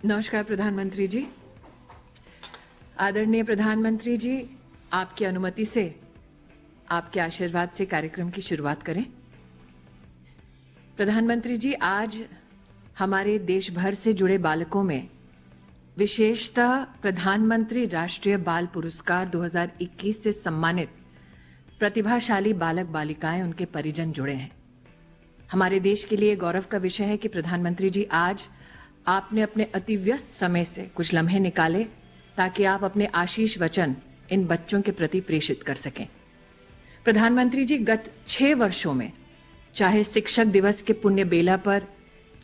नमस्कार प्रधानमंत्री जी। आदरणीय प्रधानमंत्री जी, आपकी अनुमति से, आपके आशीर्वाद से कार्यक्रम की शुरुआत करें। प्रधानमंत्री जी, आज हमारे देश भर से जुड़े बालकों में विशेषतः प्रधानमंत्री राष्ट्रीय बाल पुरस्कार 2021 से सम्मानित प्रतिभाशाली बालक बालिकाएं, उनके परिजन जुड़े हैं। हमारे देश के लिए गौरव का विषय है कि प्रधानमंत्री जी, आज आपने अपने अति व्यस्त समय से कुछ लम्हे निकाले ताकि आप अपने आशीष वचन इन बच्चों के प्रति प्रेषित कर सकें। प्रधानमंत्री जी, गत 6 वर्षों में चाहे शिक्षक दिवस के पुण्य बेला पर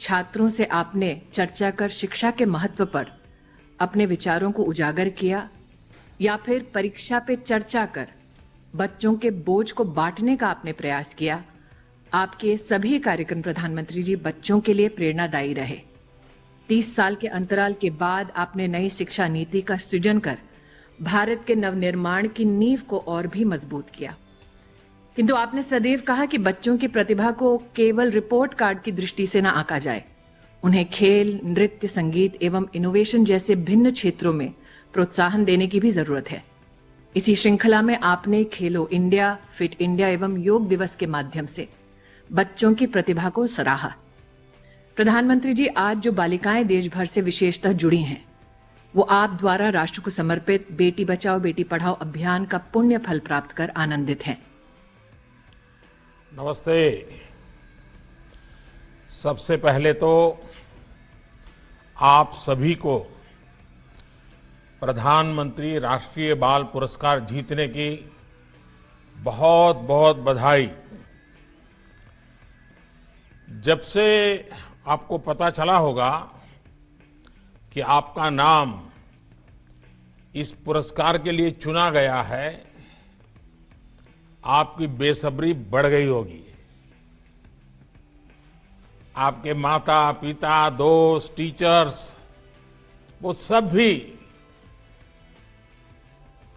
छात्रों से आपने चर्चा कर शिक्षा के महत्व पर अपने विचारों को उजागर किया, या फिर परीक्षा पे चर्चा कर बच्चों के बोझ को बांटने का आपने प्रयास किया, आपके सभी कार्यक्रम प्रधानमंत्री जी बच्चों के लिए प्रेरणादायी रहे। 30 साल के अंतराल के बाद आपने नई शिक्षा नीति का सृजन कर भारत के नवनिर्माण की नींव को और भी मजबूत किया। किंतु आपने सदैव कहा कि बच्चों की प्रतिभा को केवल रिपोर्ट कार्ड की दृष्टि से न आंका जाए, उन्हें खेल, नृत्य, संगीत एवं इनोवेशन जैसे भिन्न क्षेत्रों में प्रोत्साहन देने की भी जरूरत है। इसी श्रृंखला में आपने खेलो इंडिया, फिट इंडिया एवं योग दिवस के माध्यम से बच्चों की प्रतिभा को सराहा। प्रधानमंत्री जी, आज जो बालिकाएं देश भर से विशेषतः जुड़ी हैं, वो आप द्वारा राष्ट्र को समर्पित बेटी बचाओ बेटी पढ़ाओ अभियान का पुण्य फल प्राप्त कर आनंदित हैं। नमस्ते। सबसे पहले तो आप सभी को प्रधानमंत्री राष्ट्रीय बाल पुरस्कार जीतने की बहुत बहुत बधाई। जब से आपको पता चला होगा कि आपका नाम इस पुरस्कार के लिए चुना गया है, आपकी बेसब्री बढ़ गई होगी। आपके माता पिता, दोस्त, टीचर्स, वो सब भी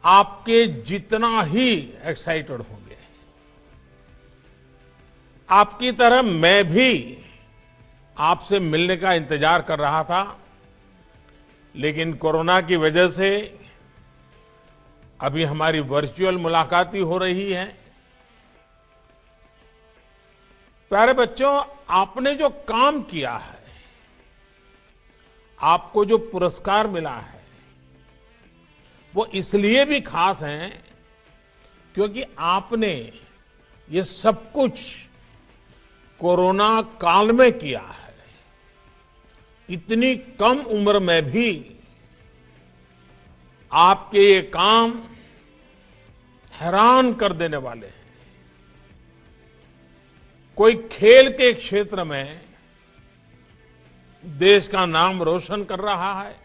आपके जितना ही एक्साइटेड होंगे। आपकी तरह मैं भी आपसे मिलने का इंतजार कर रहा था, लेकिन कोरोना की वजह से अभी हमारी वर्चुअल मुलाकात ही हो रही है। प्यारे बच्चों, आपने जो काम किया है, आपको जो पुरस्कार मिला है, वो इसलिए भी खास है क्योंकि आपने ये सब कुछ कोरोना काल में किया है। इतनी कम उम्र में भी आपके ये काम हैरान कर देने वाले हैं। कोई खेल के क्षेत्र में देश का नाम रोशन कर रहा है,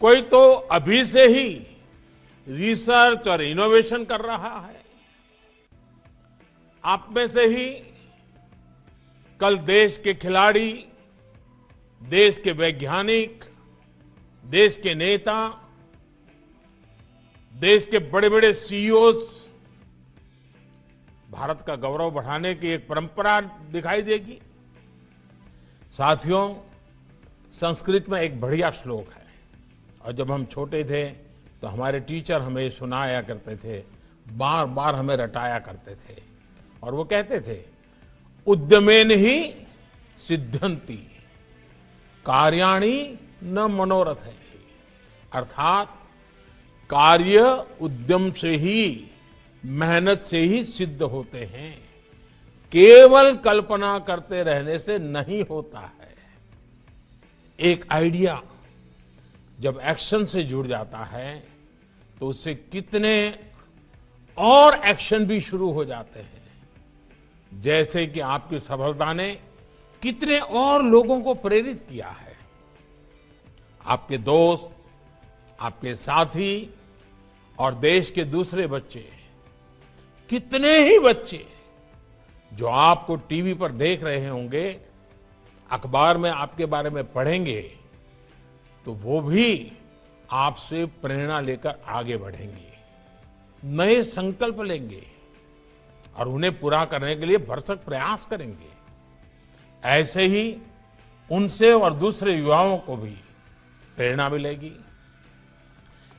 कोई तो अभी से ही रिसर्च और इनोवेशन कर रहा है। आप में से ही कल देश के खिलाड़ी, देश के वैज्ञानिक, देश के नेता, देश के बड़े बड़े सीईओ भारत का गौरव बढ़ाने की एक परंपरा दिखाई देगी। साथियों, संस्कृत में एक बढ़िया श्लोक है, और जब हम छोटे थे तो हमारे टीचर हमें सुनाया करते थे, बार बार हमें रटाया करते थे, और वो कहते थे, उद्यमेन ही सिद्ध्यन्ति कार्याणि न मनोरथ है। अर्थात कार्य उद्यम से ही, मेहनत से ही सिद्ध होते हैं, केवल कल्पना करते रहने से नहीं होता है। एक आइडिया जब एक्शन से जुड़ जाता है तो उससे कितने और एक्शन भी शुरू हो जाते हैं। जैसे कि आपकी सफलता ने कितने और लोगों को प्रेरित किया है। आपके दोस्त, आपके साथी और देश के दूसरे बच्चे, कितने ही बच्चे जो आपको टीवी पर देख रहे होंगे, अखबार में आपके बारे में पढ़ेंगे, तो वो भी आपसे प्रेरणा लेकर आगे बढ़ेंगे, नए संकल्प लेंगे और उन्हें पूरा करने के लिए भरसक प्रयास करेंगे। ऐसे ही उनसे और दूसरे युवाओं को भी प्रेरणा मिलेगी।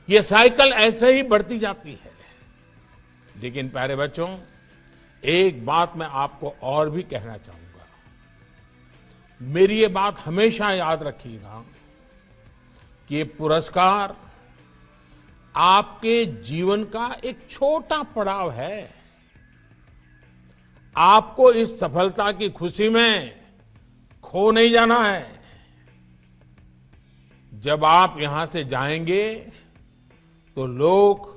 ये साइकिल ऐसे ही बढ़ती जाती है। लेकिन प्यारे बच्चों, एक बात मैं आपको और भी कहना चाहूंगा। मेरी ये बात हमेशा याद रखिएगा कि ये पुरस्कार आपके जीवन का एक छोटा पड़ाव है। आपको इस सफलता की खुशी में खो नहीं जाना है। जब आप यहां से जाएंगे तो लोग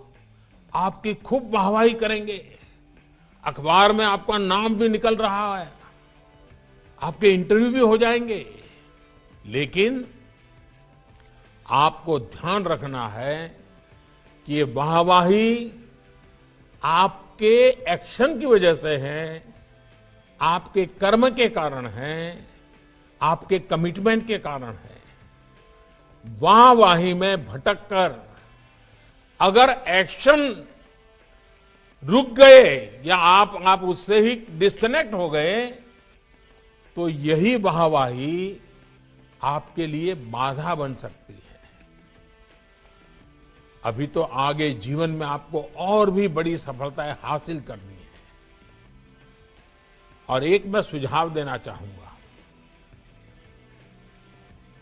आपकी खूब वाहवाही करेंगे। अखबार में आपका नाम भी निकल रहा है, आपके इंटरव्यू भी हो जाएंगे। लेकिन आपको ध्यान रखना है कि ये वाहवाही आपके एक्शन की वजह से है, आपके कर्म के कारण है, आपके कमिटमेंट के कारण है। वाहवाही में भटक कर अगर एक्शन रुक गए या आप उससे ही डिस्कनेक्ट हो गए तो यही वाहवाही आपके लिए बाधा बन सकती है। अभी तो आगे जीवन में आपको और भी बड़ी सफलताएं हासिल करनी है। और एक मैं सुझाव देना चाहूंगा।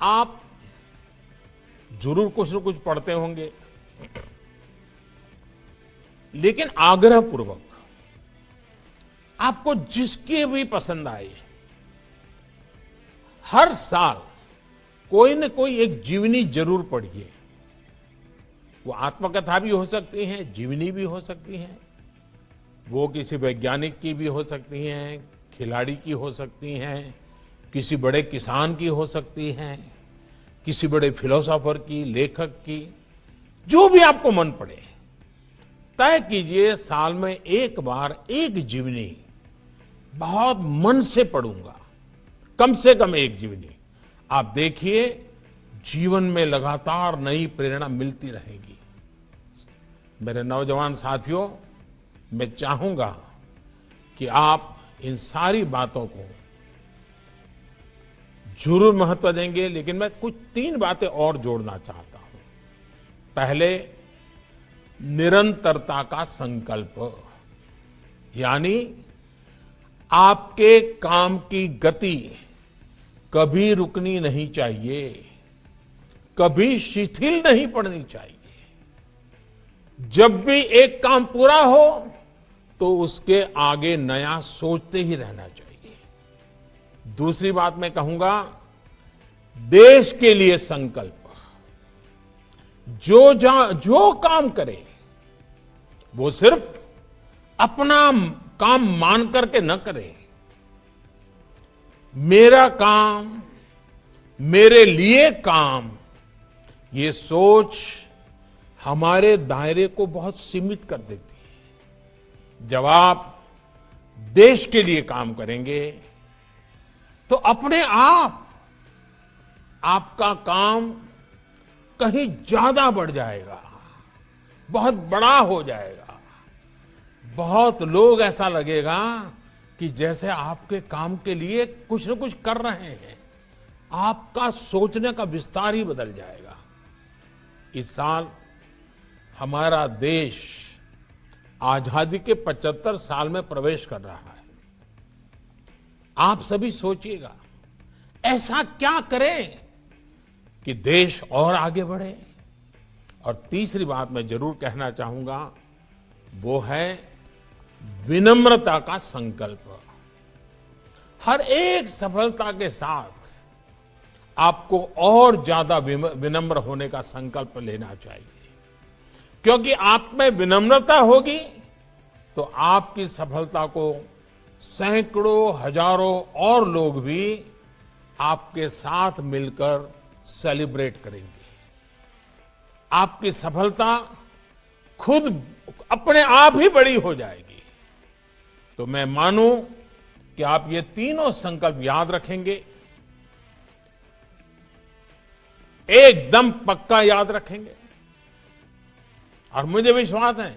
आप जरूर कुछ न कुछ पढ़ते होंगे, लेकिन आग्रह पूर्वक आपको जिसकी भी पसंद आए, हर साल कोई न कोई एक जीवनी जरूर पढ़िए। वो आत्मकथा भी हो सकती हैं, जीवनी भी हो सकती हैं, वो किसी वैज्ञानिक की भी हो सकती हैं, खिलाड़ी की हो सकती हैं, किसी बड़े किसान की हो सकती हैं, किसी बड़े फिलोसोफर की, लेखक की, जो भी आपको मन पड़े। तय कीजिए साल में एक बार एक जीवनी बहुत मन से पढ़ूंगा, कम से कम एक जीवनी। आप देखिए जीवन में लगातार नई प्रेरणा मिलती रहेगी। मेरे नौजवान साथियों, मैं चाहूंगा कि आप इन सारी बातों को जरूर महत्व देंगे, लेकिन मैं कुछ 3 बातें और जोड़ना चाहता हूं। पहले, निरंतरता का संकल्प, यानी आपके काम की गति कभी रुकनी नहीं चाहिए, कभी शिथिल नहीं पड़नी चाहिए। जब भी एक काम पूरा हो तो उसके आगे नया सोचते ही रहना चाहिए। दूसरी बात मैं कहूंगा, देश के लिए संकल्प। जो काम करे वो सिर्फ अपना काम मान करके न करे। मेरा काम, मेरे लिए काम, ये सोच हमारे दायरे को बहुत सीमित कर देती है। जब आप देश के लिए काम करेंगे तो अपने आप आपका काम कहीं ज्यादा बढ़ जाएगा, बहुत बड़ा हो जाएगा। बहुत लोग ऐसा लगेगा कि जैसे आपके काम के लिए कुछ न कुछ कर रहे हैं। आपका सोचने का विस्तार ही बदल जाएगा। इस साल हमारा देश आजादी के 75 साल में प्रवेश कर रहा है। आप सभी सोचिएगा, ऐसा क्या करें कि देश और आगे बढ़े। और तीसरी बात मैं जरूर कहना चाहूंगा, वो है विनम्रता का संकल्प। हर एक सफलता के साथ आपको और ज्यादा विनम्र होने का संकल्प लेना चाहिए, क्योंकि आप में विनम्रता होगी तो आपकी सफलता को सैकड़ों, हजारों और लोग भी आपके साथ मिलकर सेलिब्रेट करेंगे। आपकी सफलता खुद अपने आप ही बड़ी हो जाएगी। तो मैं मानूं कि आप ये तीनों संकल्प याद रखेंगे, एकदम पक्का याद रखेंगे। और मुझे विश्वास है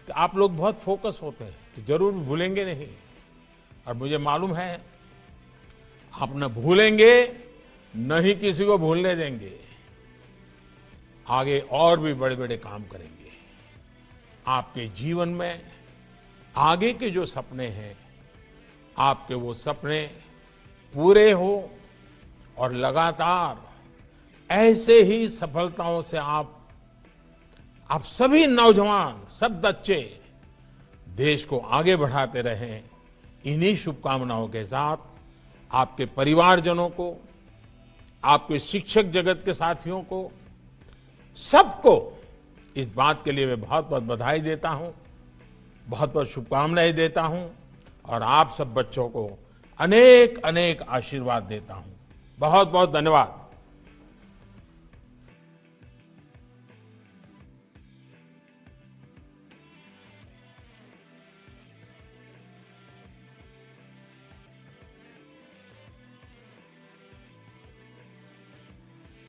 कि आप लोग बहुत फोकस होते हैं, तो जरूर भूलेंगे नहीं। और मुझे मालूम है आप न भूलेंगे, न ही किसी को भूलने देंगे। आगे और भी बड़े बड़े काम करेंगे। आपके जीवन में आगे के जो सपने हैं, आपके वो सपने पूरे हो और लगातार ऐसे ही सफलताओं से आप सभी नौजवान, सब बच्चे देश को आगे बढ़ाते रहें। इन्हीं शुभकामनाओं के साथ आपके परिवारजनों को, आपके शिक्षक जगत के साथियों को, सबको इस बात के लिए मैं बहुत बहुत बधाई देता हूं, बहुत बहुत शुभकामनाएं देता हूं और आप सब बच्चों को अनेक अनेक आशीर्वाद देता हूं। बहुत बहुत धन्यवाद।